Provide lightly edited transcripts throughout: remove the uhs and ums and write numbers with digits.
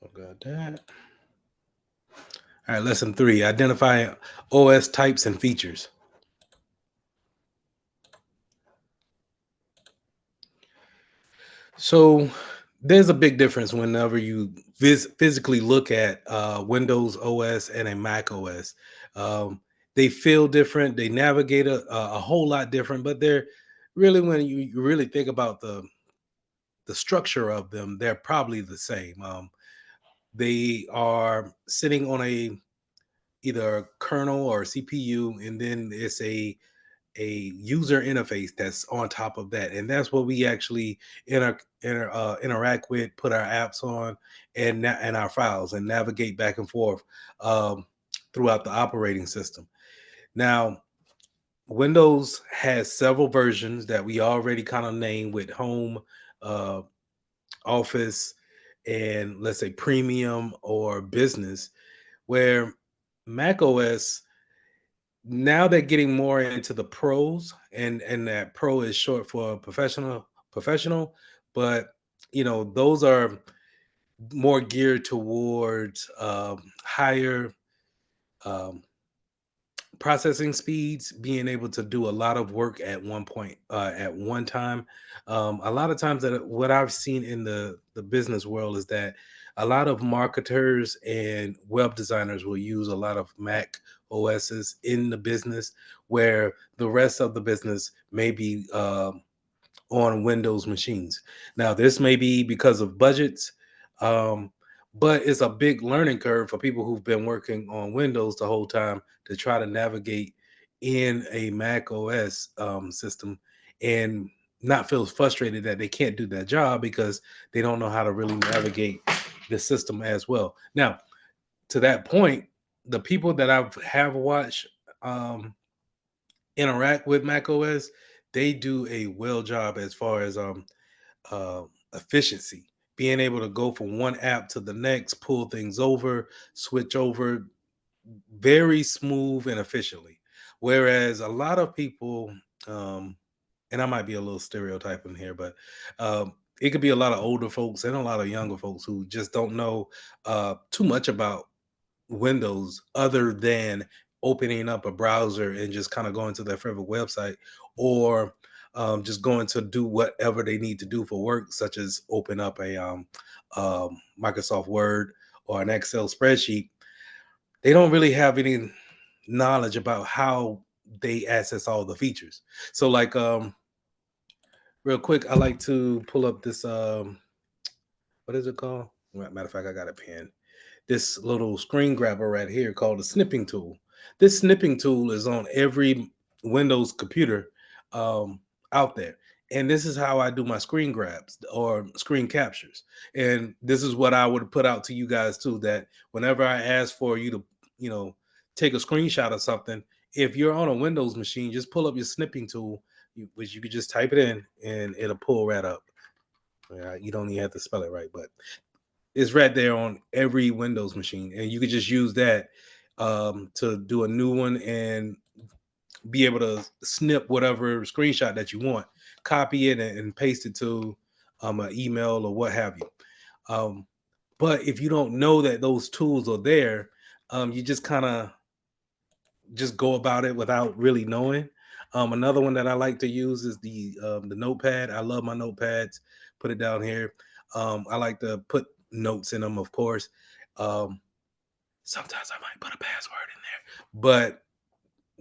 So got that. All right, lesson three: identify OS types and features. So there's a big difference whenever you physically look at Windows OS and a Mac OS. Um, they feel different. They navigate a whole lot different, but they're really, when you really think about the structure of them, they're probably the same. They are sitting on a either a kernel or a CPU, and then it's a user interface that's on top of that, and that's what we actually interact with, put our apps on, and our files, and navigate back and forth um, throughout the operating system. Now, Windows has several versions that we already kind of named with Home, uh, Office, and let's say Premium or Business, where Mac OS, now they're getting more into the pros, and that pro is short for professional, but those are more geared towards higher um, processing speeds, being able to do a lot of work at one point, at one time. A lot of times, that what I've seen in the business world is that a lot of marketers and web designers will use a lot of Mac OSs in the business, where the rest of the business may be on Windows machines. Now, this may be because of budgets, um, but it's a big learning curve for people who've been working on Windows the whole time to try to navigate in a Mac OS system, and not feel frustrated that they can't do that job because they don't know how to really navigate the system as well. Now, to that point, the people that have watched um, interact with Mac OS, they do a well job as far as uh, efficiency, being able to go from one app to the next, pull things over, switch over very smooth and efficiently. Whereas a lot of people, um, and I might be a little stereotyping here, but it could be a lot of older folks and a lot of younger folks who just don't know too much about Windows other than opening up a browser and just kind of going to their favorite website, or just going to do whatever they need to do for work, such as open up a Microsoft Word or an Excel spreadsheet. They don't really have any knowledge about how they access all the features. So, like, real quick, I like to pull up this what is it called? Matter of fact, I got a pen. This little screen grabber right here called the snipping tool. This snipping tool is on every Windows computer um, out there. And this is how I do my screen grabs or screen captures. And this is what I would put out to you guys too, that whenever I ask for you to, you know, take a screenshot of something, if you're on a Windows machine, just pull up your snipping tool, which you could just type it in and it'll pull right up. Yeah, you don't even have to spell it right, but it's right there on every Windows machine, and you could just use that to do a new one and be able to snip whatever screenshot that you want, copy it, and paste it to an email or what have you. Um, but if you don't know that those tools are there, you just kind of just go about it without really knowing. Another one that I like to use is the notepad. I love my notepads. Put it down here. I like to put notes in them, of course. Um, Sometimes I might put a password in there, but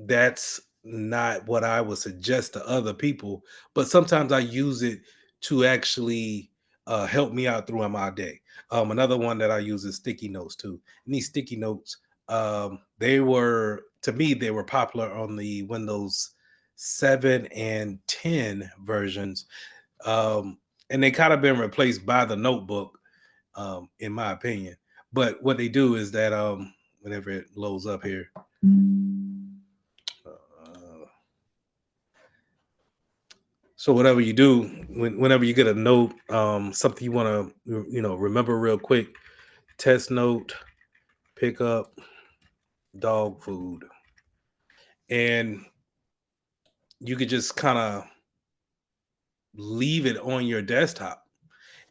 that's not what I would suggest to other people. But sometimes I use it to actually help me out throughout my day. Another one that I use is sticky notes too. And these sticky notes, they were, to me, they were popular on the Windows 7 and 10 versions. Um, and they kind of been replaced by the notebook, in my opinion. But what they do is that whenever it loads up here, uh, so whatever you do, whenever you get a note, something you want to remember real quick, test note, pick up dog food, and you could just kind of leave it on your desktop,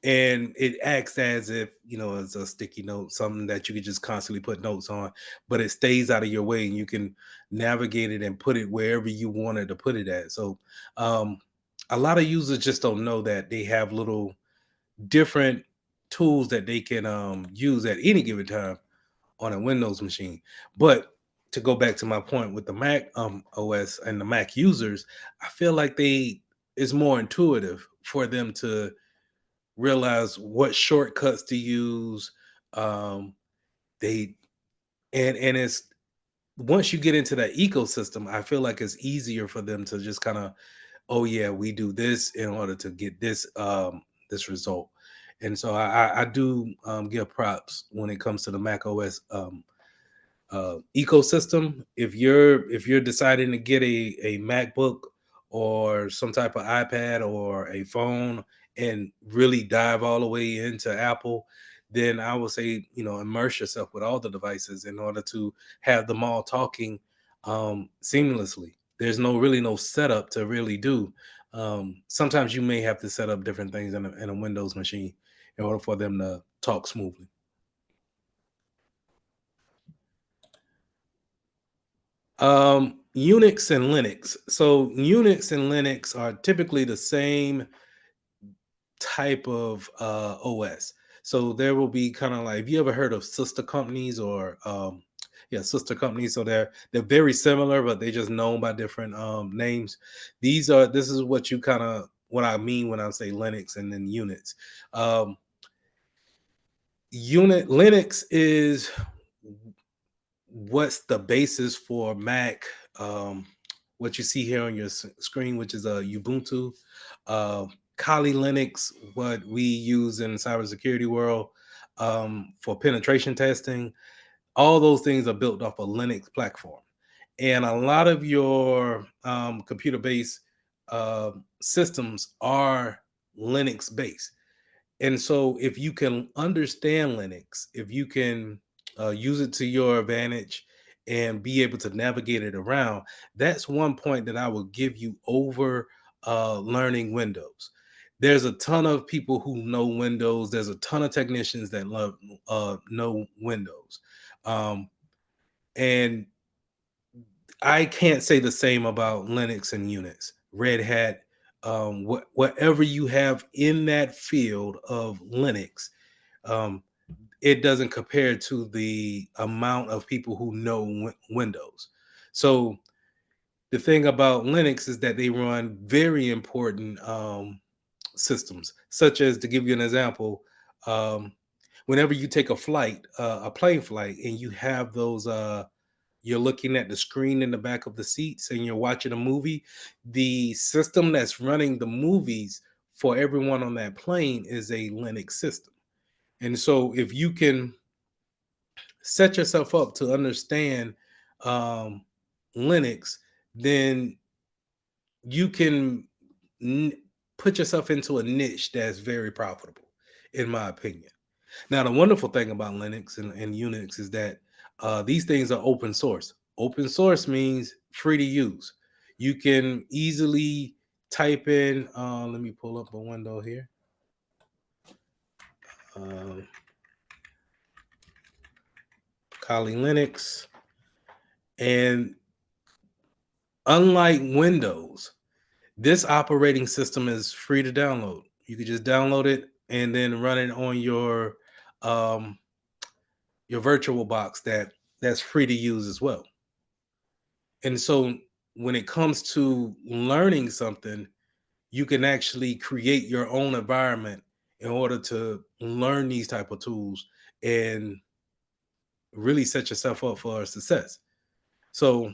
and it acts as if, it's a sticky note, something that you could just constantly put notes on, but it stays out of your way and you can navigate it and put it wherever you wanted to put it at. So um, a lot of users just don't know that they have little different tools that they can use at any given time on a Windows machine. But to go back to my point with the Mac OS and the Mac users, I feel like they it's more intuitive for them to realize what shortcuts to use. Um, they and it's once you get into that ecosystem, I feel like it's easier for them to just kind of, oh yeah, we do this in order to get this result. And so I do give props when it comes to the Mac OS ecosystem. If you're deciding to get a MacBook or some type of iPad or a phone and really dive all the way into Apple, then I would say, immerse yourself with all the devices in order to have them all talking seamlessly. There's no setup to really do. Sometimes you may have to set up different things in a Windows machine in order for them to talk smoothly. Unix and Linux. So Unix and Linux are typically the same type of OS. So there will be kind of like, have you ever heard of sister companies or yeah, sister companies? So they're very similar, but they're just known by different names. This is what you kind of what I mean when I say Linux and then Unix. Um, Unit Linux is what's the basis for Mac. What you see here on your screen, which is a Ubuntu, uh, Kali Linux, what we use in cybersecurity world for penetration testing. All those things are built off a Linux platform, and a lot of your computer-based systems are Linux based. And so, if you can understand Linux, if you can use it to your advantage and be able to navigate it around, that's one point that I will give you over learning Windows. There's a ton of people who know Windows. There's a ton of technicians that love know Windows, um, and I can't say the same about Linux and Unix, Red Hat, whatever you have in that field of Linux. Um, it doesn't compare to the amount of people who know Windows. So the thing about Linux is that they run very important systems, such as, to give you an example, um, whenever you take a plane flight, and you have those you're looking at the screen in the back of the seats and you're watching a movie, the system that's running the movies for everyone on that plane is a Linux system. And so if you can set yourself up to understand um, Linux, then you can n- put yourself into a niche that's very profitable, in my opinion. Now, the wonderful thing about Linux and Unix is that these things are open source. Open source means free to use. You can easily type in, let me pull up a window here. Um, Kali Linux. And unlike Windows, this operating system is free to download. You could just download it and then run it on um, your virtual box that's free to use as well. And so when it comes to learning something, you can actually create your own environment in order to learn these type of tools and really set yourself up for success. So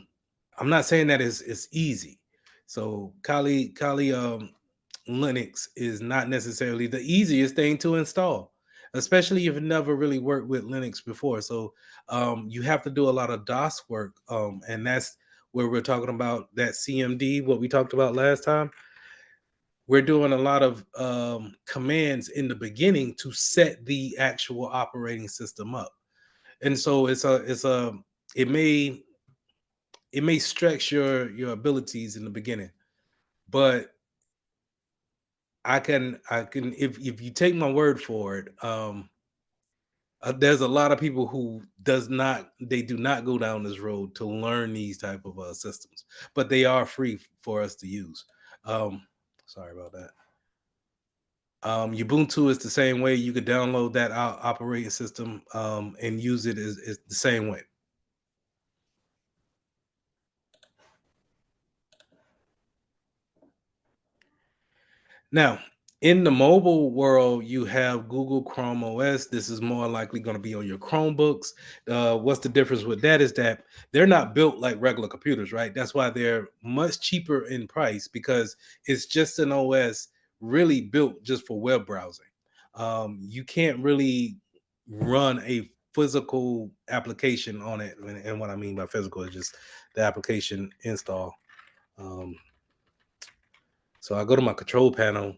I'm not saying that it's easy. So Kali Linux is not necessarily the easiest thing to install, especially if you've never really worked with Linux before. So you have to do a lot of DOS work, and that's where we're talking about that CMD, what we talked about last time. We're doing a lot of commands in the beginning to set the actual operating system up, and so it may it may stretch your abilities in the beginning, but I can if you take my word for it, there's a lot of people who they do not go down this road to learn these type of systems, but they are free for us to use. Um, Sorry about that. Ubuntu is the same way. You could download that operating system and use it is the same way. Now, in the mobile world, you have Google Chrome OS. This is more likely going to be on your Chromebooks. What's the difference with that is that they're not built like regular computers, right? That's why they're much cheaper in price because it's just an OS really built just for web browsing. You can't really run a physical application on it. And what I mean by physical is just the application install. Um, so I go to my control panel,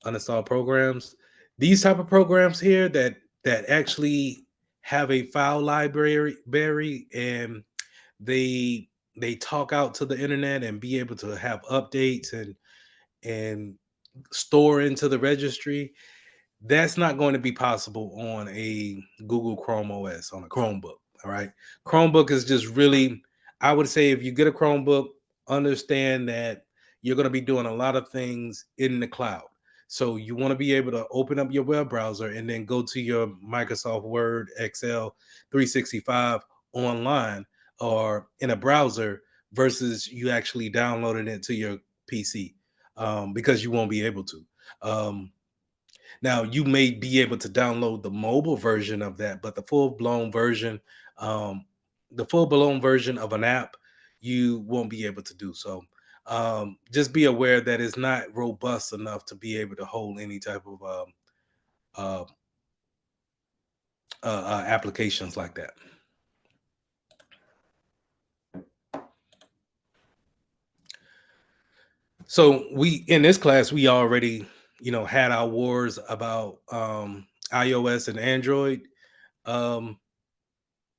uninstall programs. These type of programs here that actually have a file library and they they talk out to the internet and be able to have updates and store into the registry. That's not going to be possible on a Google Chrome OS on a Chromebook. All right. Chromebook is just really, I would say, if you get a Chromebook, understand that you're going to be doing a lot of things in the cloud. So you want to be able to open up your web browser and then go to your Microsoft Word, Excel, 365 online or in a browser versus you actually downloading it to your PC, because you won't be able to. Um, Now you may be able to download the mobile version of that, but um, the full blown version of an app, you won't be able to do so. Just be aware that it's not robust enough to be able to hold any type of uh, applications like that. So we in this class we already had our wars about iOS and Android. Um,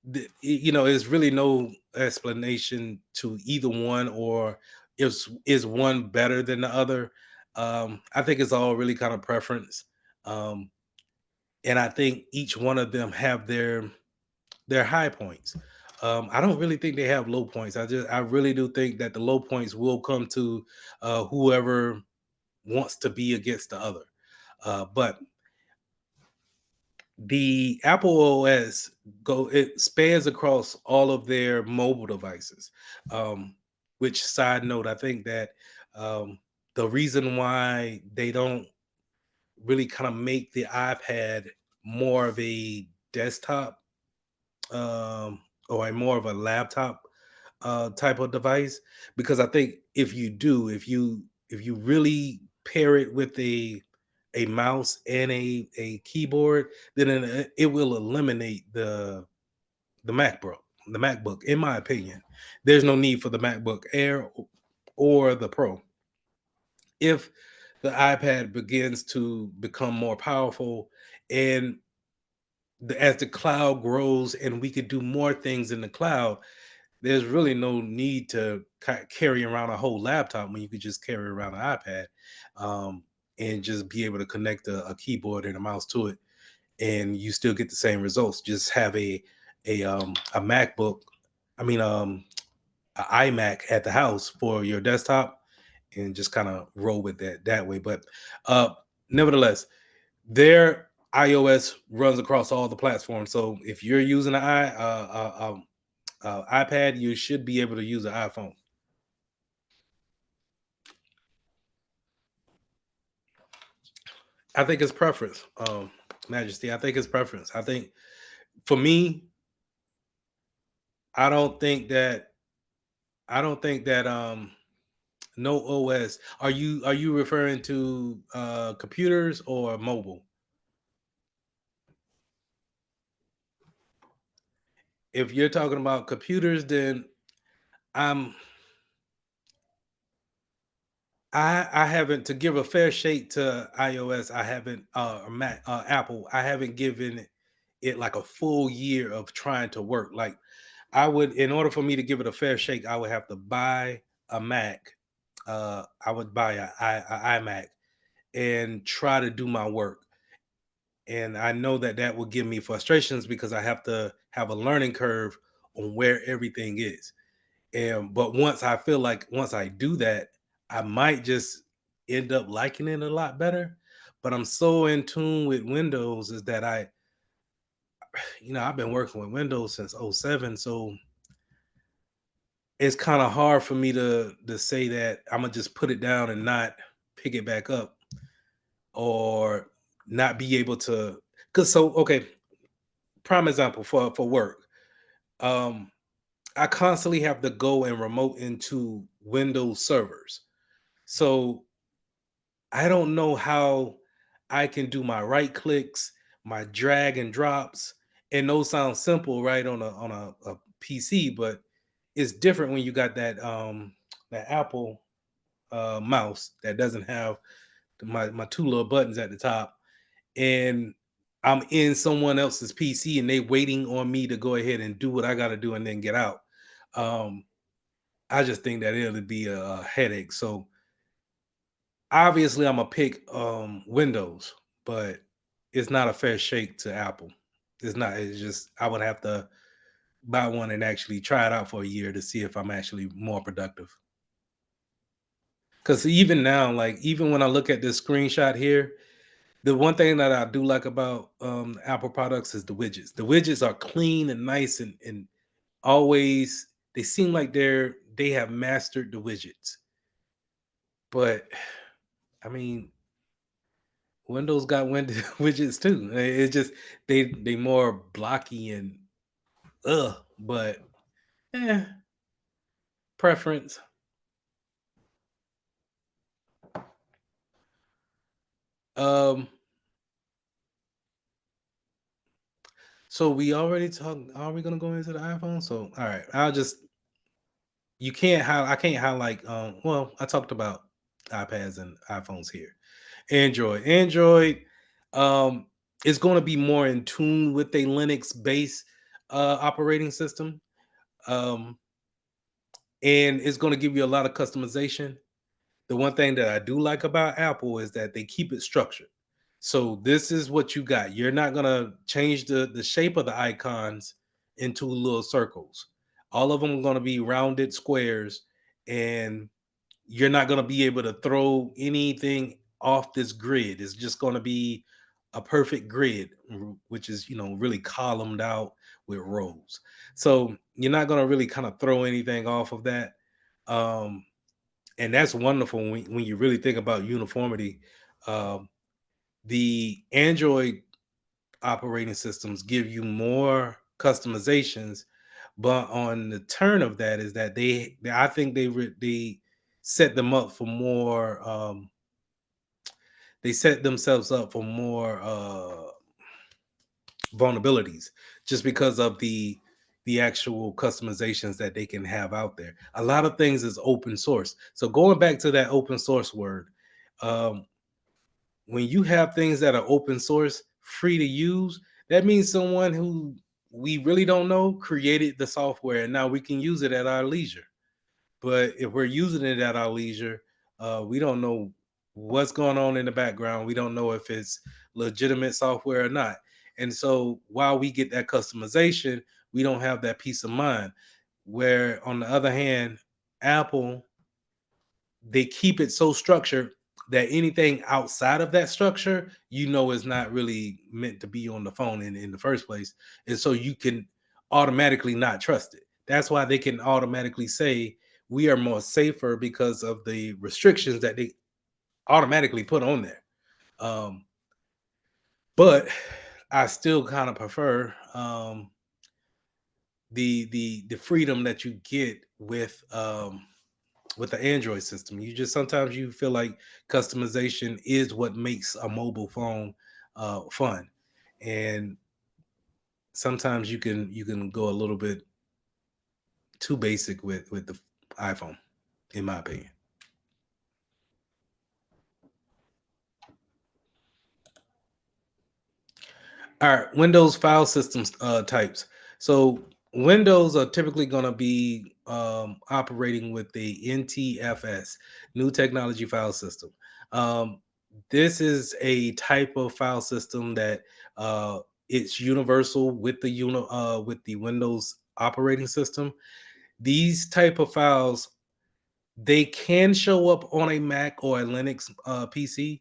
there's really no explanation to either one, or is one better than the other. I think it's all really kind of preference. um, and I think each one of them have their high points. I don't really think they have low points. I really do think that the low points will come to whoever wants to be against the other. But the Apple OS it spans across all of their mobile devices. Um, which side note, I think that the reason why they don't really kind of make the iPad more of a desktop, um, or a more of a laptop type of device, because I think if you really pair it with a mouse and a keyboard, then it will eliminate the MacBook. The MacBook, in my opinion, there's no need for the MacBook Air or the Pro. If the iPad begins to become more powerful and as the cloud grows and we could do more things in the cloud, there's really no need to carry around a whole laptop when you could just carry around an iPad, um, and just be able to connect a keyboard and a mouse to it, and you still get the same results. Just have a MacBook, I mean, an iMac at the house for your desktop, and just kind of roll with that way. But uh, nevertheless, their iOS runs across all the platforms. So if you're using an iPad, you should be able to use an iPhone. I think it's preference, Majesty. I think it's preference. I think for me, I don't think that I don't think that no OS. Are you referring to computers or mobile? If you're talking about computers, then I'm I haven't, to give a fair shake to iOS. I haven't Apple. I haven't given it like a full year of trying to work. Like I would, in order for me to give it a fair shake, I would have to buy a Mac. I would buy a iMac and try to do my work. And I know that that will give me frustrations because I have to have a learning curve on where everything is. And but once I feel like once I do that, I might just end up liking it a lot better. But I'm so in tune with Windows is that I've been working with Windows since '07, so it's kind of hard for me to say that I'm gonna just put it down and not pick it back up or not be able to. Because so okay, prime example for work. Um, I constantly have to go and remote into Windows servers. So I don't know how I can do my right clicks, my drag and drops, and those sound simple, right, on a PC, but it's different when you got that Apple mouse that doesn't have my two little buttons at the top, and I'm in someone else's PC and they waiting on me to go ahead and do what I got to do and then get out. Um, I just think that it'll be a headache. So obviously, I'm gonna pick Windows, but it's not a fair shake to Apple. It's not. It's just I would have to buy one and actually try it out for a year to see if I'm actually more productive. Because even now, like even when I look at this screenshot here, the one thing that I do like about Apple products is the widgets. The widgets are clean and nice and always they seem like they have mastered the widgets. But I mean, Windows got widgets too. It's just they more blocky and but eh, preference. Um, so we already talked. Are we gonna go into the iPhone? So all right, I'll just you can't how I can't highlight. Well, I talked about iPads and iPhones here. Android um is going to be more in tune with a Linux based operating system. Um, and it's going to give you a lot of customization. The one thing that I do like about Apple is that they keep it structured. So this is what you got. You're not gonna change the shape of the icons into little circles. All of them are gonna be rounded squares, and you're not gonna be able to throw anything off this grid. It's just gonna be a perfect grid, which is really columned out with rows. So you're not gonna really kind of throw anything off of that. Um, and that's wonderful when you really think about uniformity. Um, the Android operating systems give you more customizations, but on the turn of that is that I think they set them up for more. They set themselves up for more vulnerabilities just because of the actual customizations that they can have out there. A lot of things is open source. So going back to that open source word, um, when you have things that are open source, free to use, that means someone who we really don't know created the software and now we can use it at our leisure. But if we're using it at our leisure, we don't know what's going on in the background. We don't know if it's legitimate software or not. And so while we get that customization, we don't have that peace of mind. Where on the other hand, Apple, they keep it so structured that anything outside of that structure, is not really meant to be on the phone in the first place. And so you can automatically not trust it. That's why they can automatically say we are more safer because of the restrictions that they automatically put on there. Um, but I still kind of prefer the freedom that you get with the Android system. You just sometimes you feel like customization is what makes a mobile phone fun, and sometimes you can go a little bit too basic with the iPhone, in my opinion. All right, Windows file systems types. So Windows are typically going to be operating with the NTFS, New Technology File System. Um, This is a type of file system that uh, it's universal with the with the Windows operating system. These type of files, they can show up on a Mac or a Linux PC,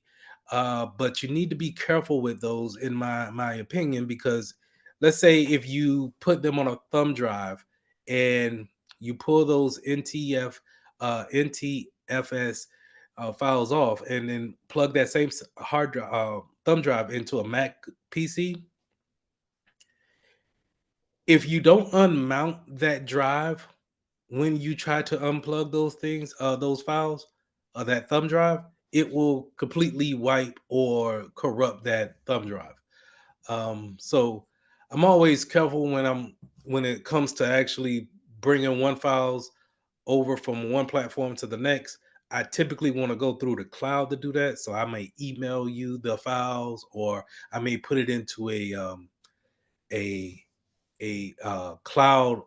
but you need to be careful with those, in my opinion, because let's say if you put them on a thumb drive and you pull those NTFS files off, and then plug that same hard drive, thumb drive into a Mac PC, if you don't unmount that drive when you try to unplug those things, those files, that thumb drive, it will completely wipe or corrupt that thumb drive. So I'm always careful when it comes to actually bringing one files over from one platform to the next. I typically want to go through the cloud to do that. So I may email you the files, or I may put it into a cloud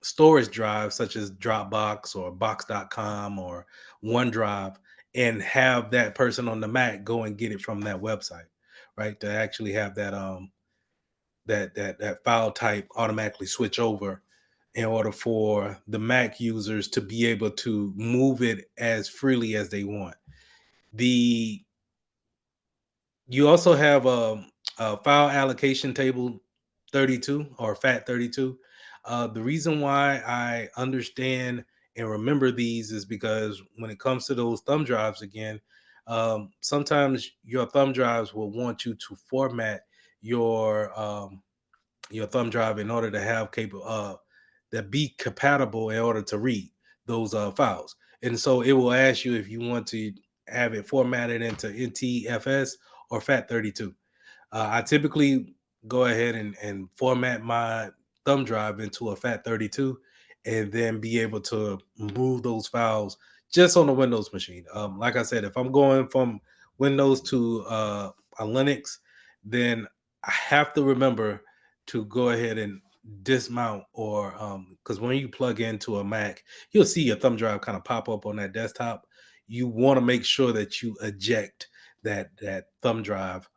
storage drive such as Dropbox or Box.com or OneDrive, and have that person on the Mac go and get it from that website, right? To actually have that file type automatically switch over in order for the Mac users to be able to move it as freely as they want. The You also have a file allocation table 32, or FAT32. The reason why I understand and remember these is because when it comes to those thumb drives again, sometimes your thumb drives will want you to format your your thumb drive in order to have capable that be compatible in order to read those files. And so it will ask you if you want to have it formatted into NTFS or FAT32. I typically go ahead and format my thumb drive into a FAT32, and then be able to move those files just on the Windows machine. Like I said, if I'm going from Windows to a Linux, then I have to remember to go ahead and dismount, or because when you plug into a Mac, you'll see your thumb drive kind of pop up on that desktop. You want to make sure that you eject that thumb drive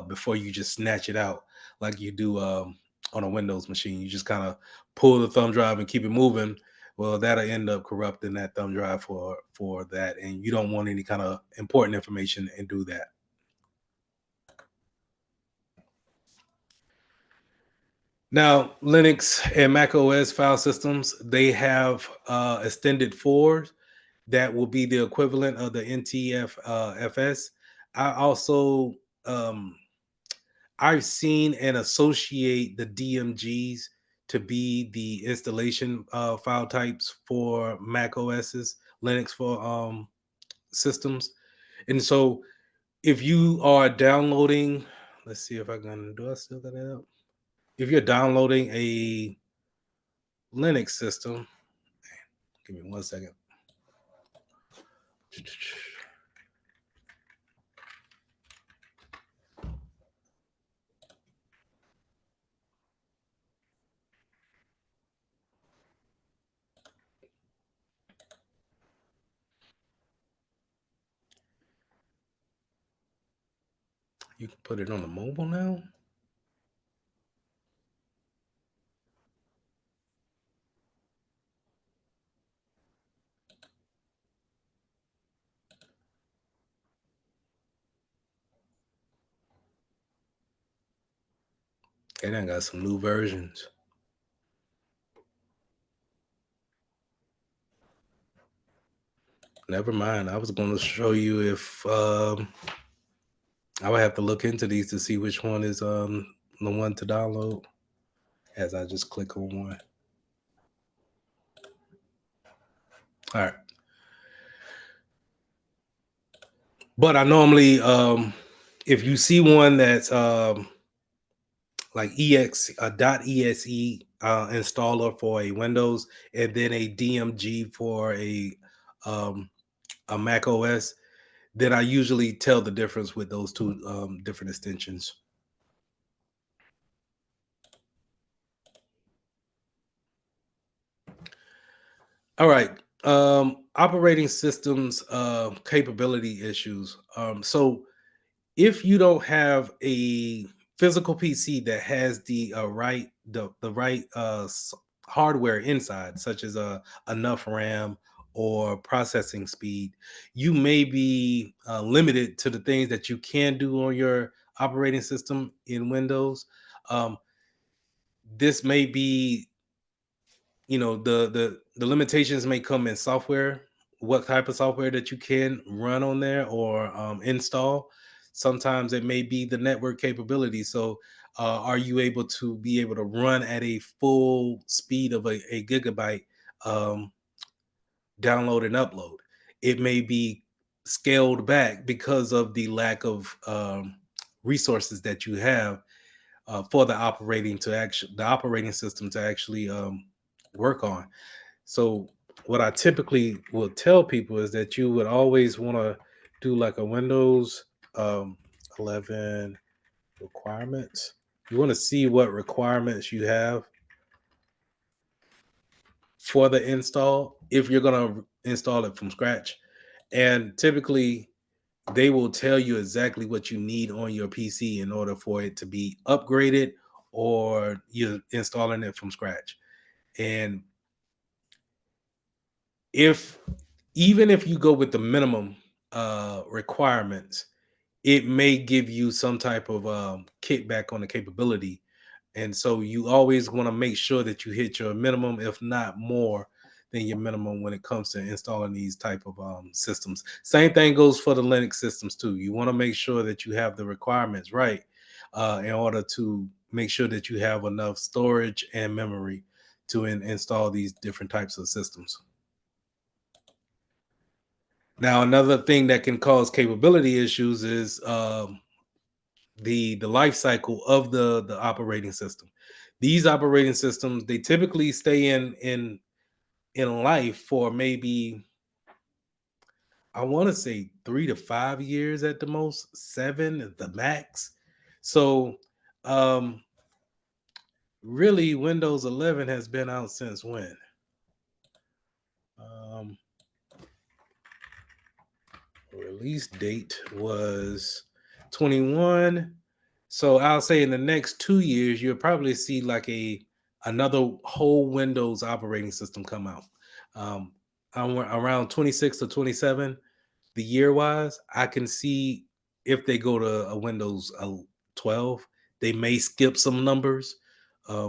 before you just snatch it out like you do on a Windows machine. You just kind of pull the thumb drive and keep it moving. Well, that'll end up corrupting that thumb drive for that, and you don't want any kind of important information and do that. Now, Linux and Mac OS file systems, they have extended fours that will be the equivalent of the NTFS. I also um, I've seen and associate the DMGs to be the installation file types for Mac OSs, Linux for systems. And so if you are downloading, let's see if I can do I still got it up. If you're downloading a Linux system, give me 1 second. You can put it on the mobile now. They done got some new versions. Never mind. I was going to show you if I would have to look into these to see which one is the one to download, as I just click on one. All right. But I normally if you see one that's like .exe installer for a Windows, and then a DMG for um a Mac OS, then I usually tell the difference with those two different extensions. All right. Operating systems capability issues. So if you don't have a physical PC that has the right hardware inside, such as enough RAM or processing speed, you may be limited to the things that you can do on your operating system in Windows. Um, this may be, the limitations may come in software, what type of software that you can run on there or install. Sometimes it may be the network capability. So are you able to run at a full speed of a gigabyte, um, download and upload? It may be scaled back because of the lack of resources that you have for the operating system to actually work on. So what I typically will tell people is that you would always want to do like a Windows um, 11 requirements. You want to see what requirements you have for the install if you're going to install it from scratch. And typically they will tell you exactly what you need on your PC in order for it to be upgraded or you're installing it from scratch. And if even if you go with the minimum requirements, it may give you some type of kickback on the capability. And so you always want to make sure that you hit your minimum, if not more than your minimum when it comes to installing these type of systems. Same thing goes for the Linux systems too. You want to make sure that you have the requirements right in order to make sure that you have enough storage and memory to install these different types of systems. Now, another thing that can cause capability issues is the life cycle of the operating system. These operating systems, they typically stay in life for maybe, I want to say 3 to 5 years at the most, seven at the max. So um really Windows 11 has been out since when? Um Release date was 21. So I'll say in the next 2 years, you'll probably see like another whole Windows operating system come out. Um, around 26 to 27, the year wise, I can see if they go to a Windows 12, they may skip some numbers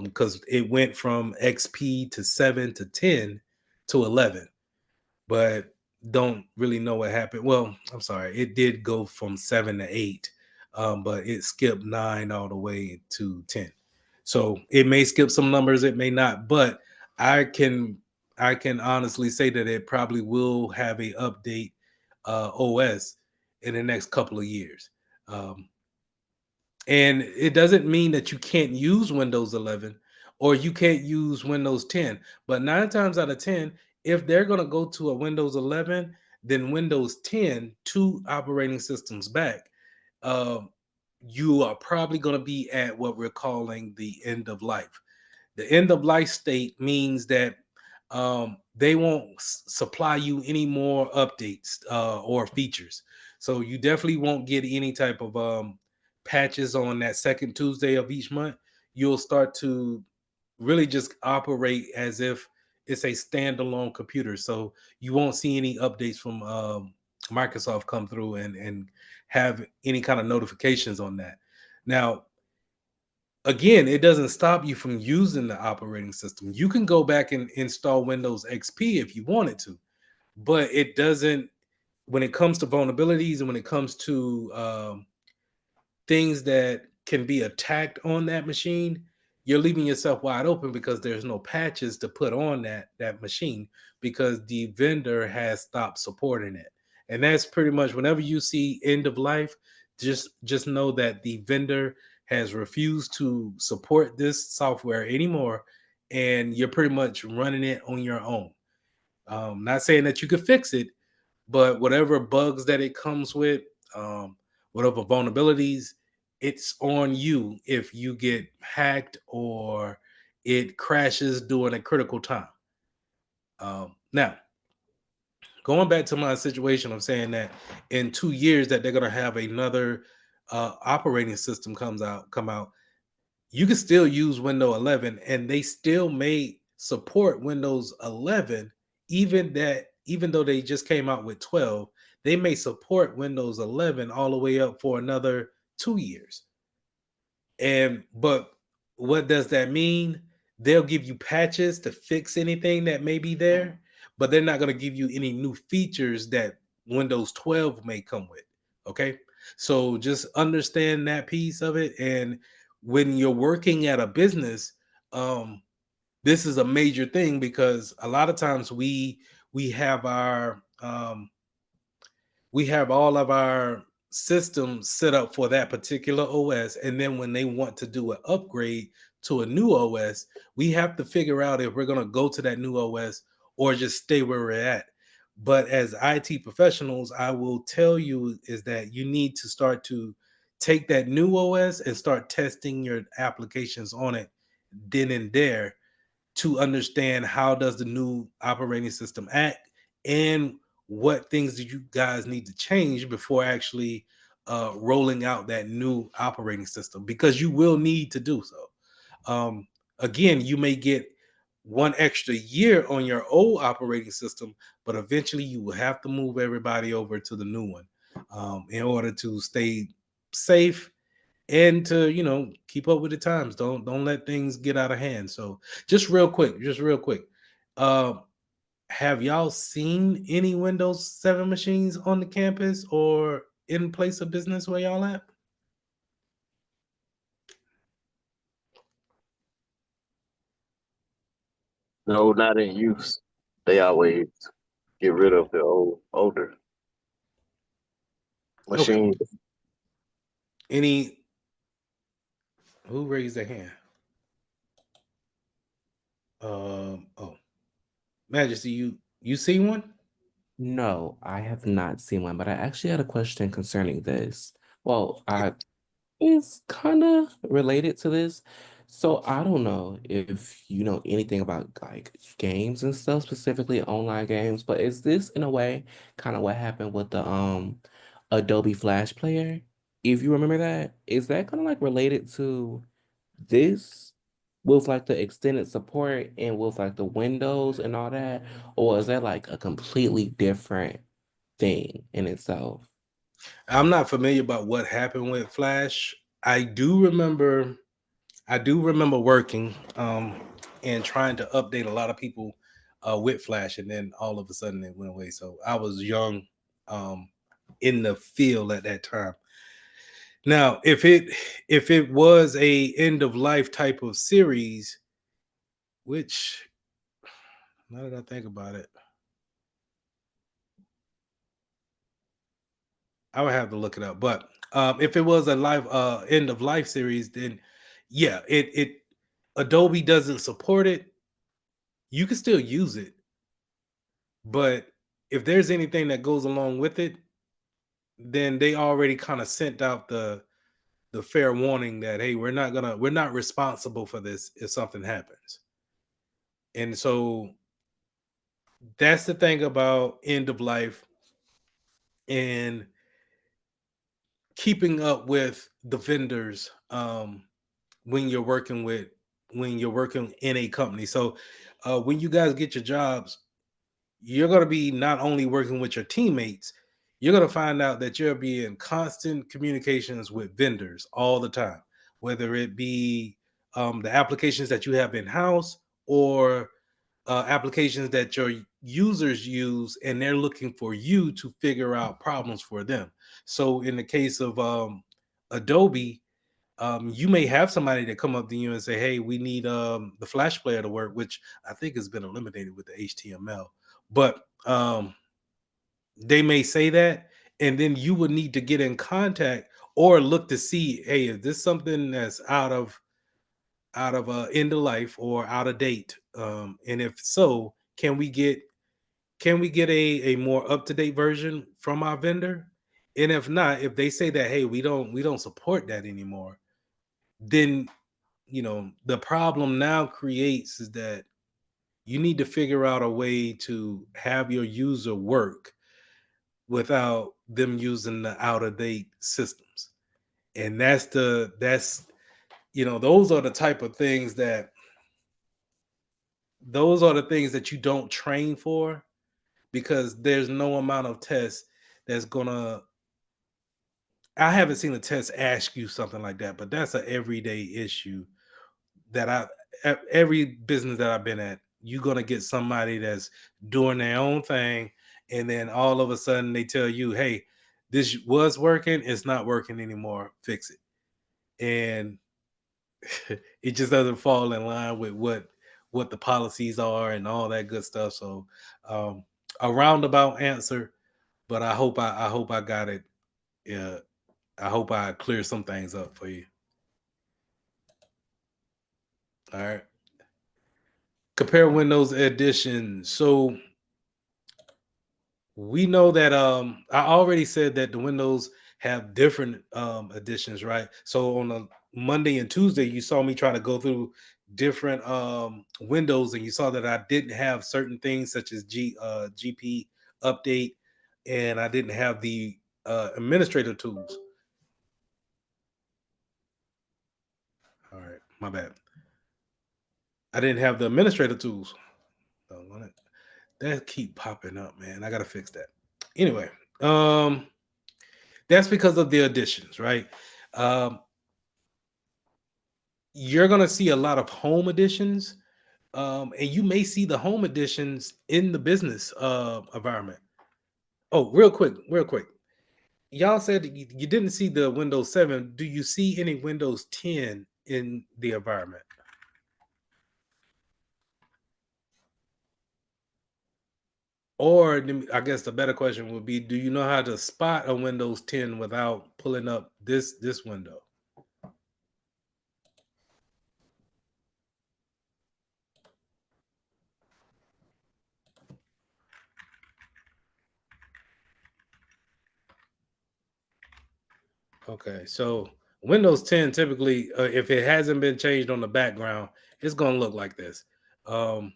because it went from XP to 7 to 10 to 11, but don't really know what happened. Well, I'm sorry, it did go from 7 to 8, but it skipped 9 all the way to 10. So it may skip some numbers, it may not, but I can I can honestly say that it probably will have a update OS in the next couple of years. Um, and it doesn't mean that you can't use Windows 11 or you can't use Windows 10. But nine times out of 10, if they're going to go to a Windows 11, then Windows 10, two operating systems back, uh, you are probably going to be at what we're calling the end of life. The end of life state means that they won't supply you any more updates or features. So you definitely won't get any type of patches on that second Tuesday of each month. You'll start to really just operate as if it's a standalone computer. So you won't see any updates from Microsoft come through and have any kind of notifications on that. Now, again, it doesn't stop you from using the operating system. You can go back and install Windows XP if you wanted to, but it doesn't. When it comes to vulnerabilities and when it comes to things that can be attacked on that machine, you're leaving yourself wide open because there's no patches to put on that machine because the vendor has stopped supporting it. And that's pretty much whenever you see end of life, just know that the vendor has refused to support this software anymore and you're pretty much running it on your own. Not saying that you could fix it, but whatever bugs that it comes with, um, whatever vulnerabilities, it's on you if you get hacked or it crashes during a critical time. Now, going back to my situation of saying that in 2 years that they're gonna have another operating system come out, you can still use Windows 11, and they still may support Windows 11, even though they just came out with 12, they may support Windows 11 all the way up for another 2 years. And but what does that mean? They'll give you patches to fix anything that may be there, but they're not going to give you any new features that Windows 12 may come with. Okay. So just understand that piece of it. And when you're working at a business, um, this is a major thing because a lot of times we have our we have all of our systems set up for that particular OS. And then when they want to do an upgrade to a new OS, we have to figure out if we're going to go to that new OS or just stay where we're at. But as IT professionals, I will tell you is that you need to start to take that new OS and start testing your applications on it then and there to understand how does the new operating system act and what things do you guys need to change before actually rolling out that new operating system, because you will need to do so. Again, you may get one extra year on your old operating system, but eventually you will have to move everybody over to the new one in order to stay safe and to keep up with the times. Don't let things get out of hand. So just real quick, uh have y'all seen any Windows 7 machines on the campus or in place of business where y'all at? No, not in use. They always get rid of the older Okay. machines. Any who raised their hand? Oh, Majesty, you see one? No, I have not seen one, but I actually had a question concerning this. Well, it's kind of related to this. So I don't know if you know anything about like games and stuff, specifically online games, but is this in a way kind of what happened with the Adobe Flash Player? If you remember that, is that kind of like related to this with like the extended support and with like the windows and all that? Or is that like a completely different thing in itself? I'm not familiar about what happened with Flash. I do remember working and trying to update a lot of people with Flash, and then all of a sudden it went away. So I was young um, in the field at that time. Now, if it was a end of life type of series, which now that I think about it, I would have to look it up. But if it was a live end of life series, then yeah, it Adobe doesn't support it. You can still use it, but if there's anything that goes along with it, then they already kind of sent out the fair warning that hey, we're not responsible for this if something happens. And so that's the thing about end of life and keeping up with the vendors when you're working with when you're working in a company. So when you guys get your jobs, you're going to be not only working with your teammates, you're going to find out that you'll be in constant communications with vendors all the time, whether it be the applications that you have in house or applications that your users use, and they're looking for you to figure out problems for them. So, in the case of Adobe, you may have somebody that come up to you and say, "Hey, we need the Flash player to work," which I think has been eliminated with the HTML. But they may say that, and then you would need to get in contact or look to see, "Hey, is this something that's out of end of life or out of date? And if so, can we get a more up to date version from our vendor? And if not, if they say that hey, we don't support that anymore, then the problem now creates is that You need to figure out a way to have your user work without them using the out of date systems. And that's those are the type of things that those are the things that you don't train for, because there's no amount of tests that's gonna I haven't seen a test ask you something like that, but that's an everyday issue that every business that I've been at, you're gonna get somebody that's doing their own thing, and then all of a sudden they tell you, "Hey, this was working, it's not working anymore. Fix it." And it just doesn't fall in line with what the policies are and all that good stuff. So, um, a roundabout answer, but I hope I got it. Yeah, I hope I clear some things up for you. All right. Compare Windows edition. So we know that I already said that the Windows have different editions, right? So on a Monday and Tuesday, you saw me try to go through different Windows, and you saw that I didn't have certain things such as GP update, and I didn't have the administrator tools. All right, my bad. I didn't have the administrator tools. Don't want it. That keep popping up, man. I gotta fix that. Anyway, um, that's because of the additions, right? Um, you're gonna see a lot of home editions, and you may see the home editions in the business environment. Oh, real quick. Y'all said that you didn't see the Windows 7. Do you see any Windows 10 in the environment? Or I guess the better question would be, do you know how to spot a Windows 10 without pulling up this window? Okay, so Windows 10 typically, if it hasn't been changed on the background, it's going to look like this. Um,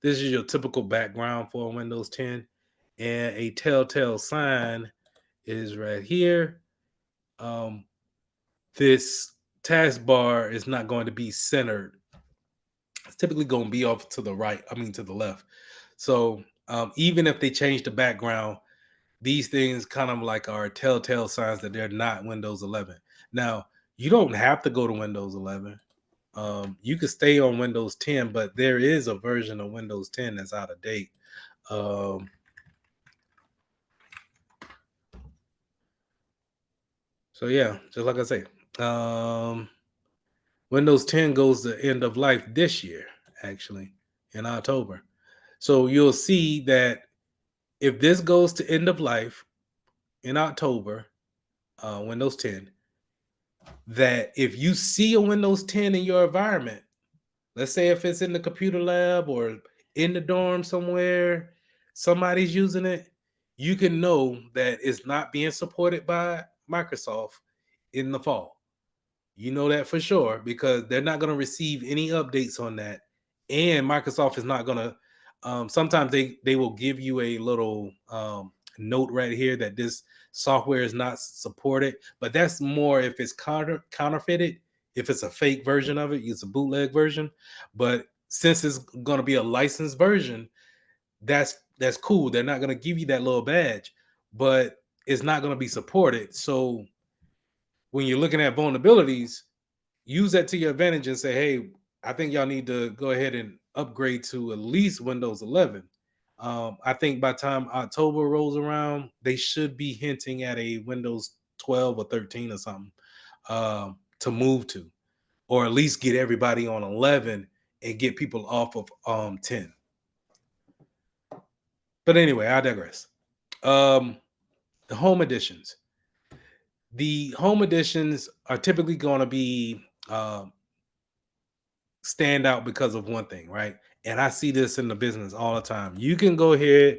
this is your typical background for a Windows 10, and a telltale sign is right here. Um, this taskbar is not going to be centered. It's typically going to be off to the right, I mean to the left. So even if they change the background, these things kind of like are telltale signs that they're not Windows 11. Now, you don't have to go to Windows 11. You could stay on Windows 10, but there is a version of Windows 10 that's out of date. Um, so yeah, just like I say, Windows 10 goes to end of life this year, actually, in October. So you'll see that if this goes to end of life in October, Windows 10, that if you see a Windows 10 in your environment, let's say if it's in the computer lab or in the dorm somewhere, somebody's using it, you can know that it's not being supported by Microsoft in the fall. You know that for sure because they're not going to receive any updates on that, and Microsoft is not going to. Sometimes they will give you a little note right here that this software is not supported, but that's more if it's counterfeited. If it's a fake version of it, it's a bootleg version. But since it's going to be a licensed version, that's cool. They're not going to give you that little badge, but it's not going to be supported. So when you're looking at vulnerabilities, use that to your advantage and say, hey, I think y'all need to go ahead and upgrade to at least Windows 11. I think by the time October rolls around, they should be hinting at a Windows 12 or 13 or something to move to, or at least get everybody on 11 and get people off of 10. But anyway, I digress. The home editions. The home editions are typically going to be stand out because of one thing, right? And I see this in the business all the time. You can go here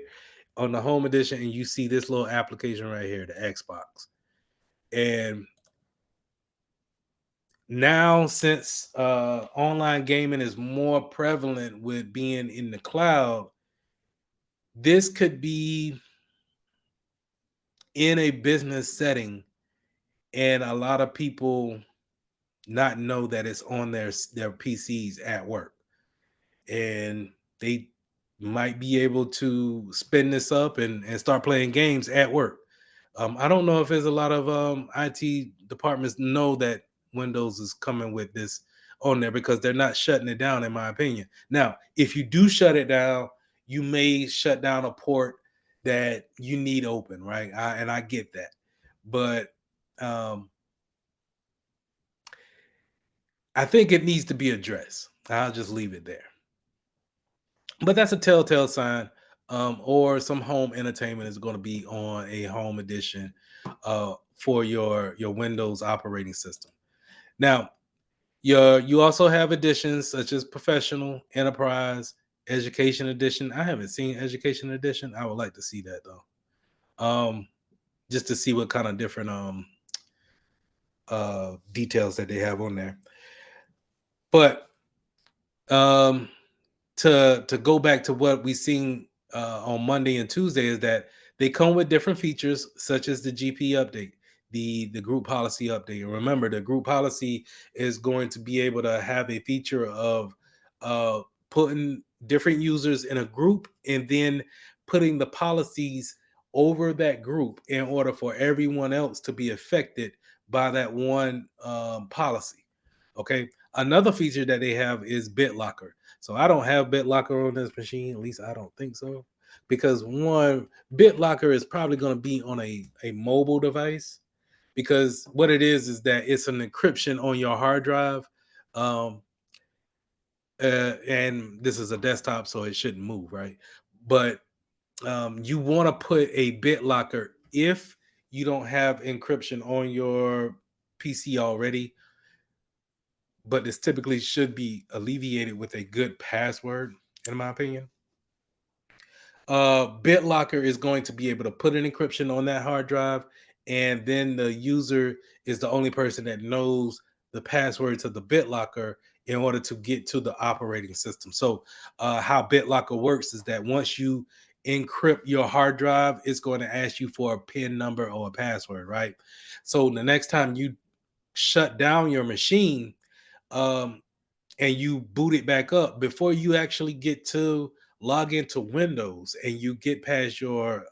on the home edition and you see this little application right here, the Xbox. And now, since online gaming is more prevalent with being in the cloud, this could be in a business setting, and a lot of people not know that it's on their PCs at work, and they might be able to spin this up and start playing games at work. I don't know if there's a lot of IT departments know that Windows is coming with this on there because they're not shutting it down, in my opinion. Now, if you do shut it down, you may shut down a port that you need open, right? And I get that, but um, I think it needs to be addressed. I'll just leave it there. But that's a telltale sign. Or some home entertainment is going to be on a home edition for your Windows operating system. Now, you also have editions such as professional, enterprise, education edition. I haven't seen education edition. I would like to see that though. Just to see what kind of different details that they have on there. But um to go back to what we seen on Monday and Tuesday is that they come with different features such as the GP update, the group policy update. And remember, the group policy is going to be able to have a feature of uh, putting different users in a group and then putting the policies over that group in order for everyone else to be affected by that one policy. Okay. Another feature that they have is BitLocker. So I don't have BitLocker on this machine. At least I don't think so. Because one, BitLocker is probably going to be on a mobile device. Because what it is that it's an encryption on your hard drive. Um, and this is a desktop, so it shouldn't move, right? But you want to put a BitLocker if you don't have encryption on your PC already, but this typically should be alleviated with a good password, in my opinion. BitLocker is going to be able to put an encryption on that hard drive, and then the user is the only person that knows the password to the BitLocker in order to get to the operating system. So, how BitLocker works is that once you encrypt your hard drive, it's going to ask you for a PIN number or a password, right? So, the next time you shut down your machine, um, and you boot it back up before you actually get to log into Windows and you get past your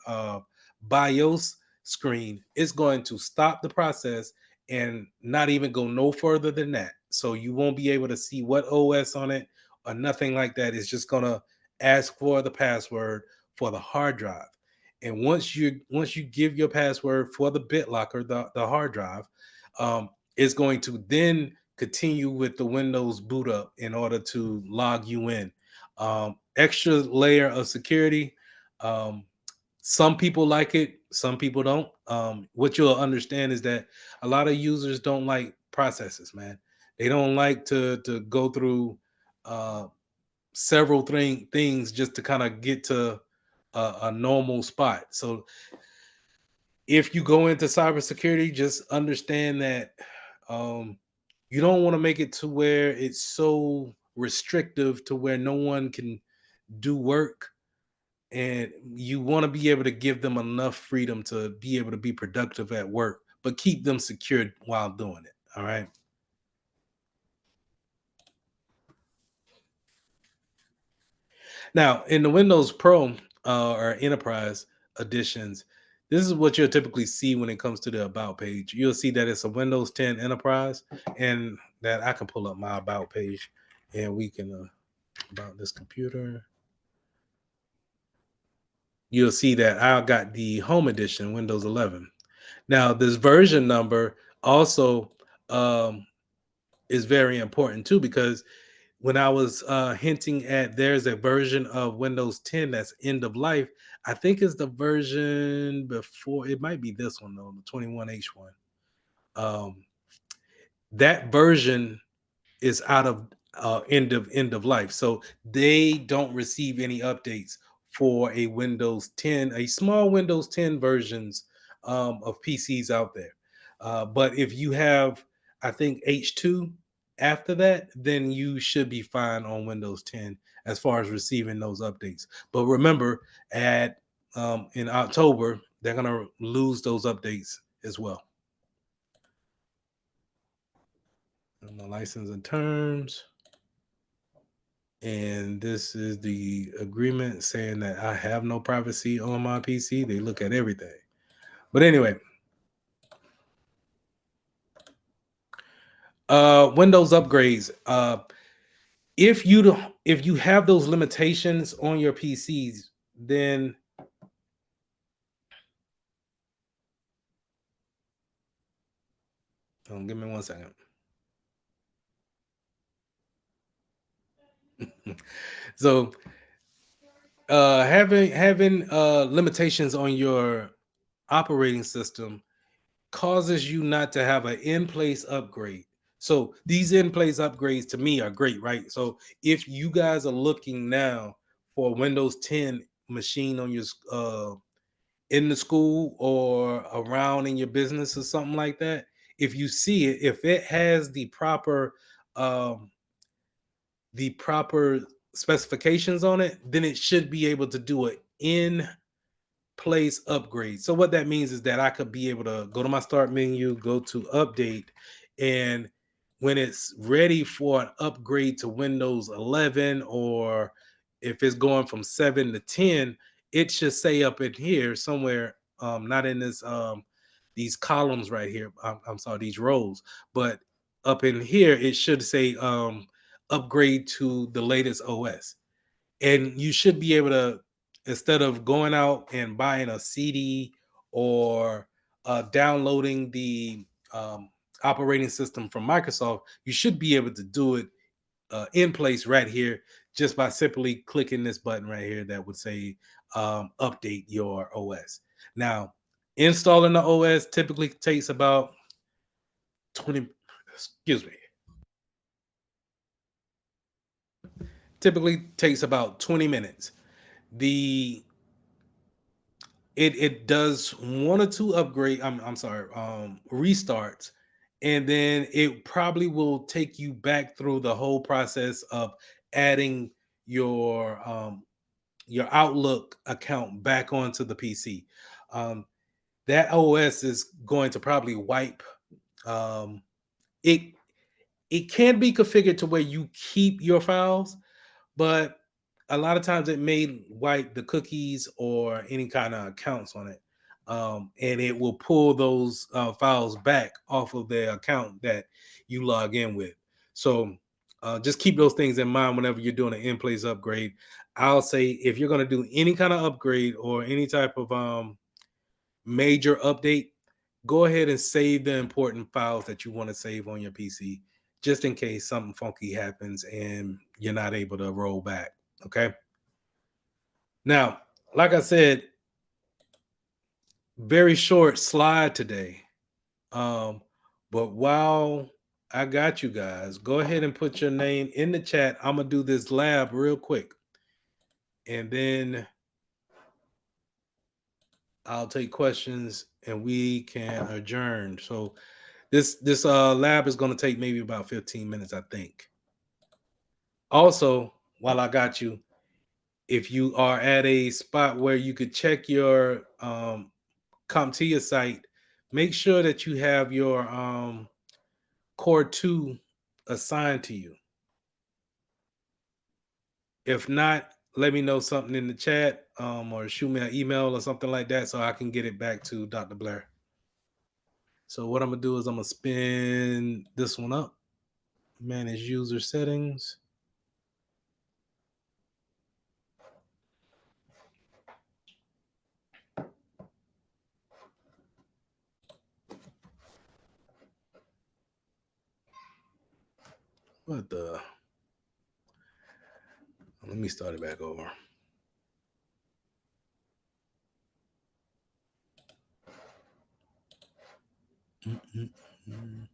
BIOS screen, it's going to stop the process and not even go no further than that. So you won't be able to see what OS on it or nothing like that. It's just going to ask for the password for the hard drive. And once you give your password for the BitLocker, the hard drive, it's going to then continue with the Windows boot up in order to log you in. Extra layer of security. Um, some people like it, some people don't. What you'll understand is that a lot of users don't like processes, man. They don't like to go through uh, several things just to kind of get to a normal spot. So if you go into cybersecurity, just understand that um, you don't want to make it to where it's so restrictive to where no one can do work, and you want to be able to give them enough freedom to be able to be productive at work, but keep them secured while doing it. All right. Now, in the Windows Pro or Enterprise editions, this is what you'll typically see when it comes to the About page. You'll see that it's a Windows 10 Enterprise, and that I can pull up my About page, and we can about this computer. You'll see that I got the Home Edition, Windows 11. Now, this version number also um, is very important too, because when I was hinting at there's a version of Windows 10 that's end of life, I think it's the version before. It might be this one though, the 21H1. Um, that version is out of end of life, so they don't receive any updates for a Windows 10, a small Windows 10 versions of PCs out there. But if you have I think H2 after that, then you should be fine on Windows 10 as far as receiving those updates. But remember, at in October, they're gonna lose those updates as well. And the license and terms. And this is the agreement saying that I have no privacy on my PC. They look at everything. But anyway, Windows upgrades. If you have those limitations on your PCs, then give me 1 second. So having limitations on your operating system causes you not to have an in-place upgrade. So these in-place upgrades to me are great, right? So if you guys are looking now for a Windows 10 machine on your in the school or around in your business or something like that, if you see it, if it has um the proper specifications on it, then it should be able to do an in place upgrade. So what that means is that I could be able to go to my start menu, go to update, and when it's ready for an upgrade to Windows 11, or if it's going from 7 to 10, it should say up in here somewhere, not in this these columns right here. I'm sorry, these rows, but up in here it should say upgrade to the latest OS. And you should be able to, instead of going out and buying a CD or downloading the operating system from Microsoft, you should be able to do it in place right here just by simply clicking this button right here that would say update your OS. Now, installing the OS typically takes about 20, excuse me, typically takes about 20 minutes. The it does one or two upgrade, I'm sorry, restarts, and then it probably will take you back through the whole process of adding your Outlook account back onto the PC. That OS is going to probably wipe um, it. It can be configured to where you keep your files, but a lot of times it may wipe the cookies or any kind of accounts on it. And it will pull those files back off of the account that you log in with. So just keep those things in mind whenever you're doing an in-place upgrade. I'll say if you're going to do any kind of upgrade or any type of major update, go ahead and save the important files that you want to save on your PC, just in case something funky happens and you're not able to roll back. Okay. Now, like I said, very short slide today. Um, but while I got you guys, go ahead and put your name in the chat. I'm gonna do this lab real quick, and then I'll take questions and we can adjourn. So this lab is going to take maybe about 15 minutes, I think. Also, while I got you, if you are at a spot where you could check your CompTIA site, make sure that you have your Core 2 assigned to you. If not, let me know something in the chat or shoot me an email or something like that so I can get it back to Dr. Blair. So what I'm gonna do is I'm gonna spin this one up, manage user settings. What the? Let me start it back over. Mm-mm-mm.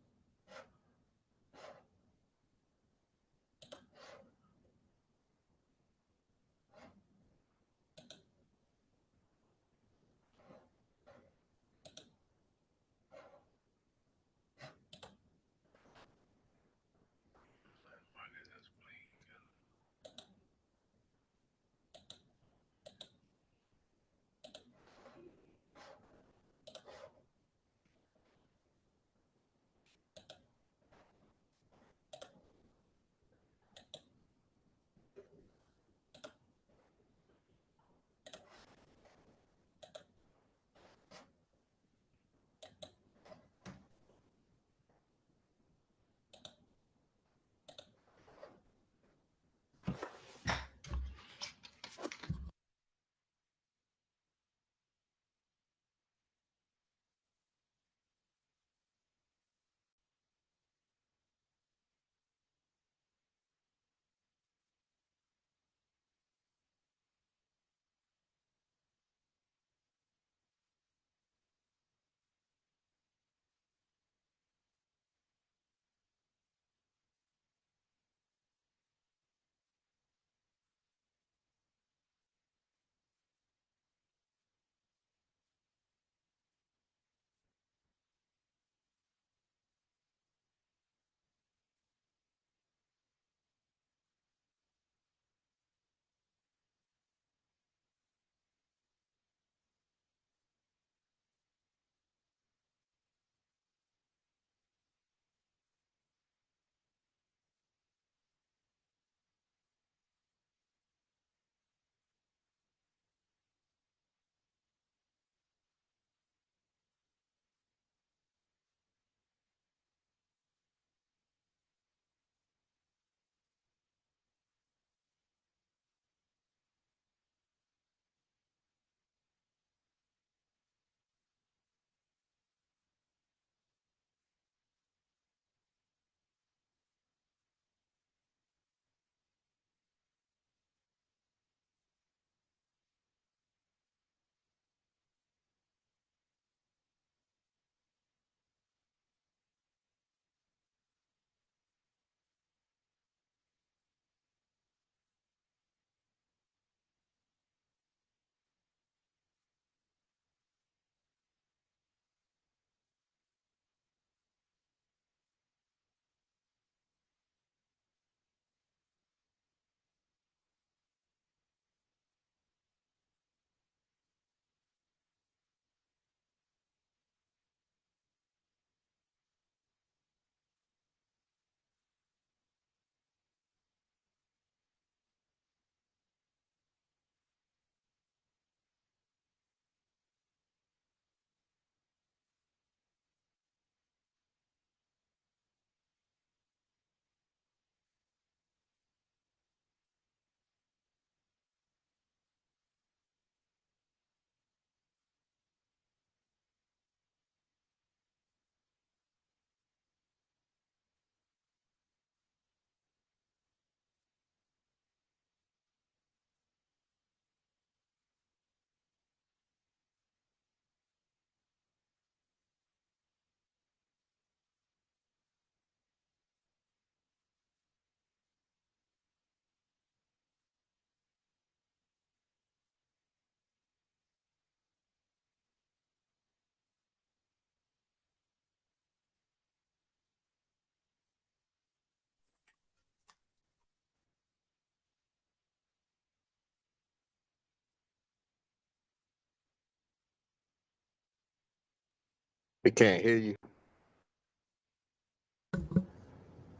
We can't hear you.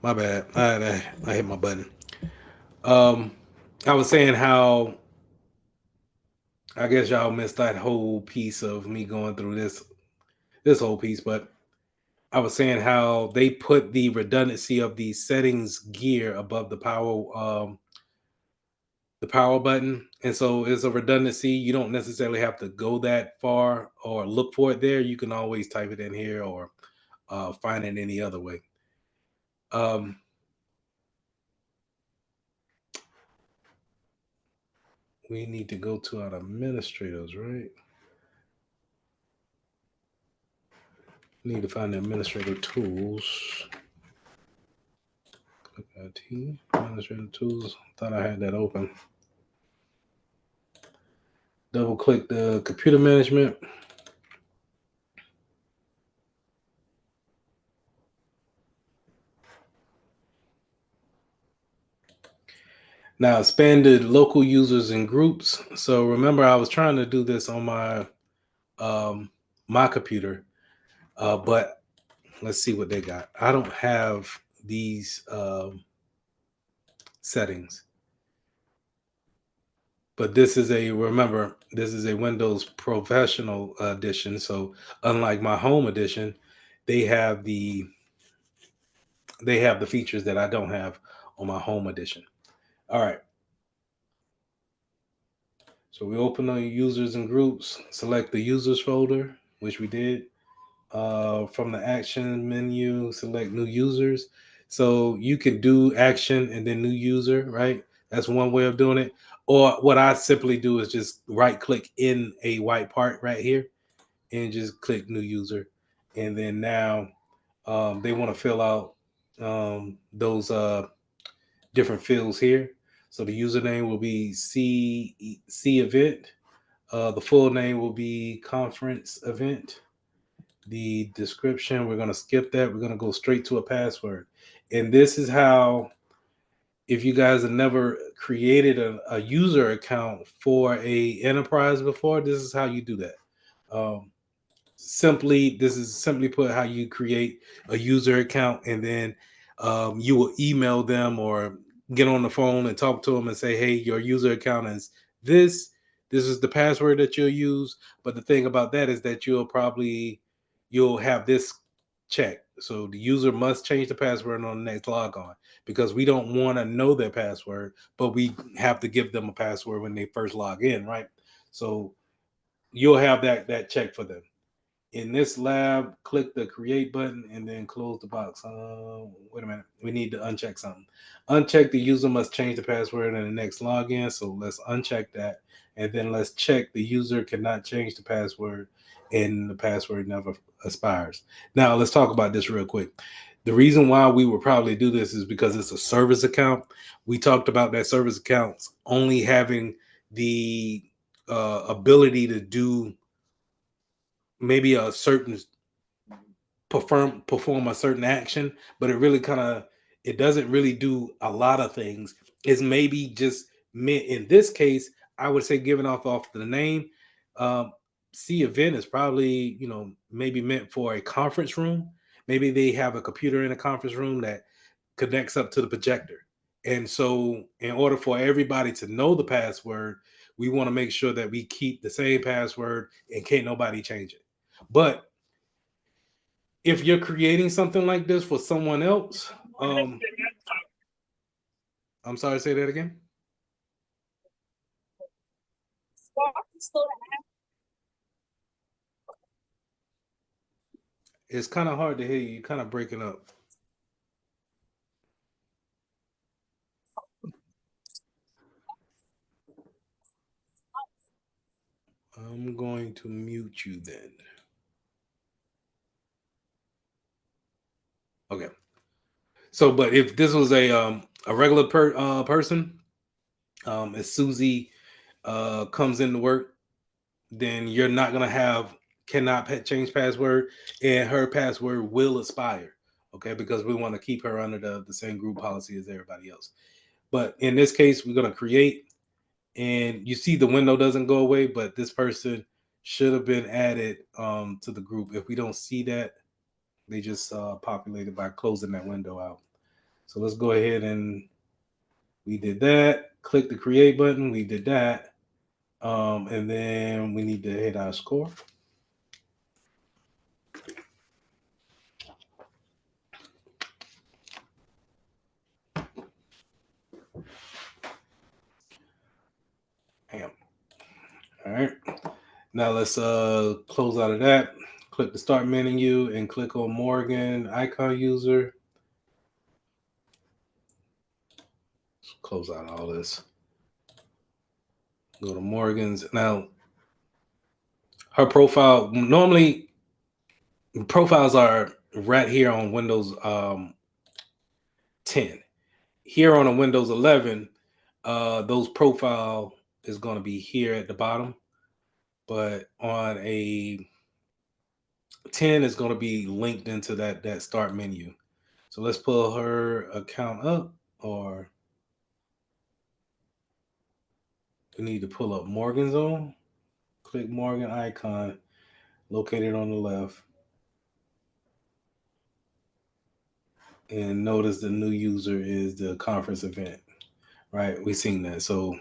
My bad. I hit my button. I was saying how I guess y'all missed that whole piece of me going through this whole piece, but I was saying how they put the redundancy of the settings gear above the power button, and so it's a redundancy. You don't necessarily have to go that far or look for it there. You can always type it in here or find it any other way. Um, we need to go to our administrators, right? Need to find the administrator tools. Click IT, administrator tools. Thought I had that open. Double click the computer management. Now expanded local users and groups. So remember, I was trying to do this on my computer, but let's see what they got. I don't have these settings, but this is a Windows Professional edition. So unlike my Home edition, they have the features that I don't have on my Home edition. All right. So we open the users and groups, select the users folder, which we did. From the action menu, select new users. So you can do action and then new user, right? That's one way of doing it. Or what I simply do is just right click in a white part right here and just click new user. And then now they want to fill out those different fields here. So the username will be C event. The full name will be conference event. The description, we're going to skip that. We're going to go straight to a password. And this is how, if you guys have never created a user account for a enterprise before, this is how you do that. This is simply put how you create a user account, and then you will email them or get on the phone and talk to them and say, hey, your user account is this is the password that you'll use. But the thing about that is that you'll have this check. So the user must change the password on the next log on, because we don't want to know their password, but we have to give them a password when they first log in, right? So you'll have that check for them. In this lab, click the create button and then close the box. Wait a minute. We need to uncheck something. Uncheck the user must change the password in the next login. So let's uncheck that. And then let's check the user cannot change the password and the password never expires. Now let's talk about this real quick. The reason why we would probably do this is because it's a service account. We talked about that service accounts only having the ability to do maybe a certain perform a certain action, but it doesn't really do a lot of things. It's maybe just meant in this case, I would say, given off the name, C event is probably maybe meant for a conference room. Maybe they have a computer in a conference room that connects up to the projector. And so in order for everybody to know the password, we want to make sure that we keep the same password and can't nobody change it. But if you're creating something like this for someone else, I'm sorry, say that again. It's kind of hard to hear you. You're kind of breaking up. I'm going to mute you then. Okay. So, but if this was a regular person, as Susie comes into work, then you're not gonna cannot change password, and her password will expire. Okay, because we want to keep her under the same group policy as everybody else. But in this case, we're gonna create, and you see the window doesn't go away, but this person should have been added to the group. If we don't see that, they just populated by closing that window out. So let's go ahead and we did that. Click the create button. We did that. And then we need to hit our score. Bam. All right. Now let's close out of that. Click the start menu and click on Morgan icon user. Let's close out all this. Go to Morgan's. Now, her profile, normally profiles are right here on Windows 10. Here on a Windows 11, those profile is going to be here at the bottom. But on a 10 is going to be linked into that start menu. So let's pull her account up, or we need to pull up Morgan's own. Click Morgan icon located on the left. And notice the new user is the conference event, right? We've seen that. So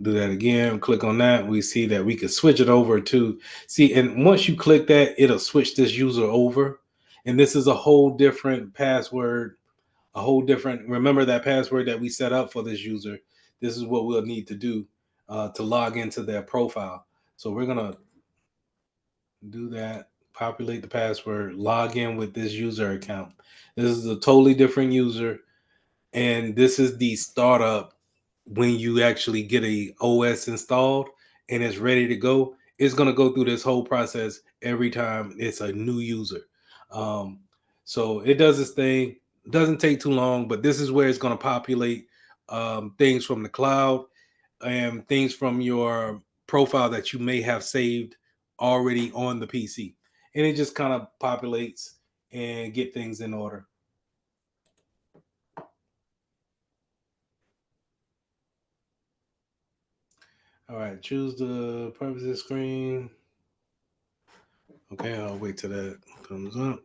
do that again, click on that. We see that we could switch it over to see. And once you click that, it'll switch this user over. And this is a whole different password, a whole different, remember that password that we set up for this user. This is what we'll need to do to log into their profile. So we're going to do that, populate the password, log in with this user account. This is a totally different user. And this is the startup when you actually get a OS installed and it's ready to go. It's going to go through this whole process every time it's a new user. So it does this thing. Doesn't take too long, but this is where it's going to populate things from the cloud and things from your profile that you may have saved already on the PC. And it just kind of populates and get things in order. All right, choose the purposes screen. Okay, I'll wait till that comes up.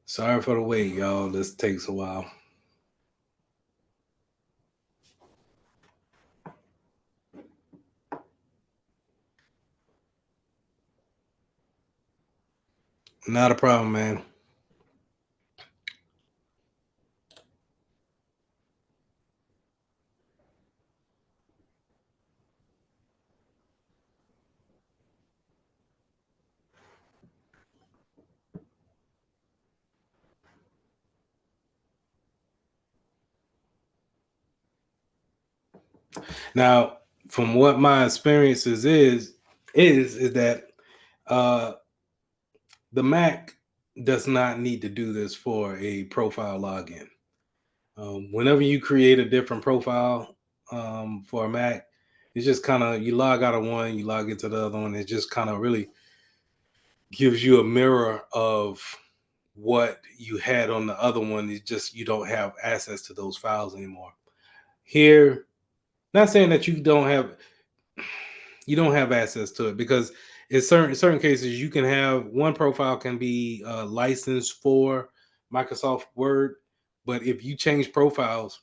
Sorry for the wait, y'all. This takes a while. Not a problem, man. Now, from what my experiences is that the Mac does not need to do this for a profile login. Whenever you create a different profile for a Mac, it's just kind of you log out of one, you log into the other one. It just kind of really gives you a mirror of what you had on the other one. It's just you don't have access to those files anymore. Here, not saying that you don't have access to it, because in certain cases you can have one profile can be licensed for Microsoft Word, but if you change profiles,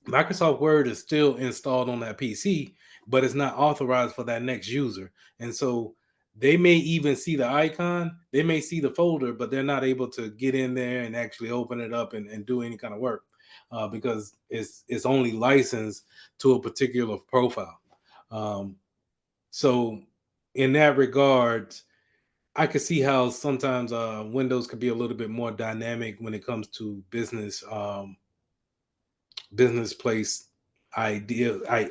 Microsoft Word is still installed on that PC, but it's not authorized for that next user. And so they may even see the icon, they may see the folder, but they're not able to get in there and actually open it up and do any kind of work because it's only licensed to a particular profile. So in that regard, I could see how sometimes Windows could be a little bit more dynamic when it comes to business place idea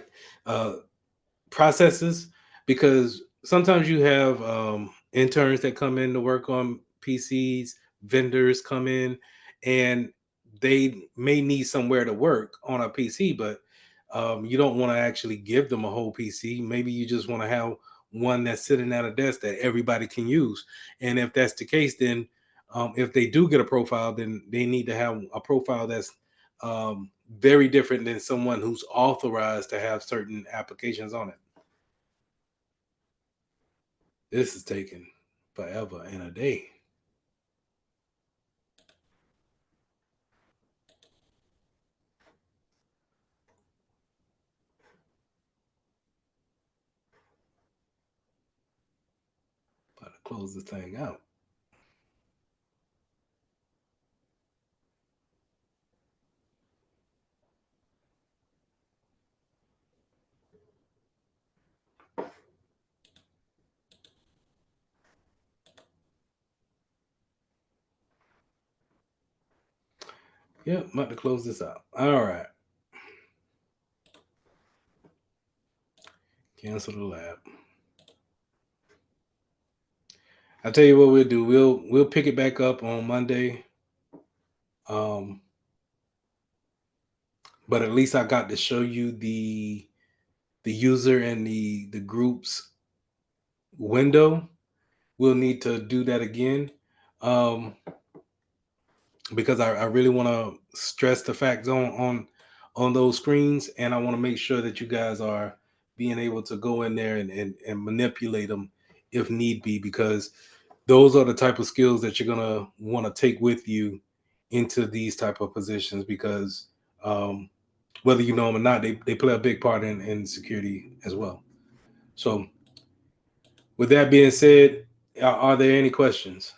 processes, because sometimes you have interns that come in to work on PCs, vendors come in, and they may need somewhere to work on a PC, but you don't want to actually give them a whole PC. Maybe you just want to have one that's sitting at a desk that everybody can use. And if that's the case, then if they do get a profile, then they need to have a profile that's very different than someone who's authorized to have certain applications on it. This is taking forever and a day. About to close this thing out. Yep, I'm about to close this out. All right. Cancel the lab. I'll tell you what we'll do. We'll pick it back up on Monday. But at least I got to show you the user and the groups window. We'll need to do that again. Because I really want to stress the facts on those screens, and I want to make sure that you guys are being able to go in there and manipulate them if need be, because those are the type of skills that you're gonna want to take with you into these type of positions, because whether you know them or not, they play a big part in security as well. So with that being said, are there any questions?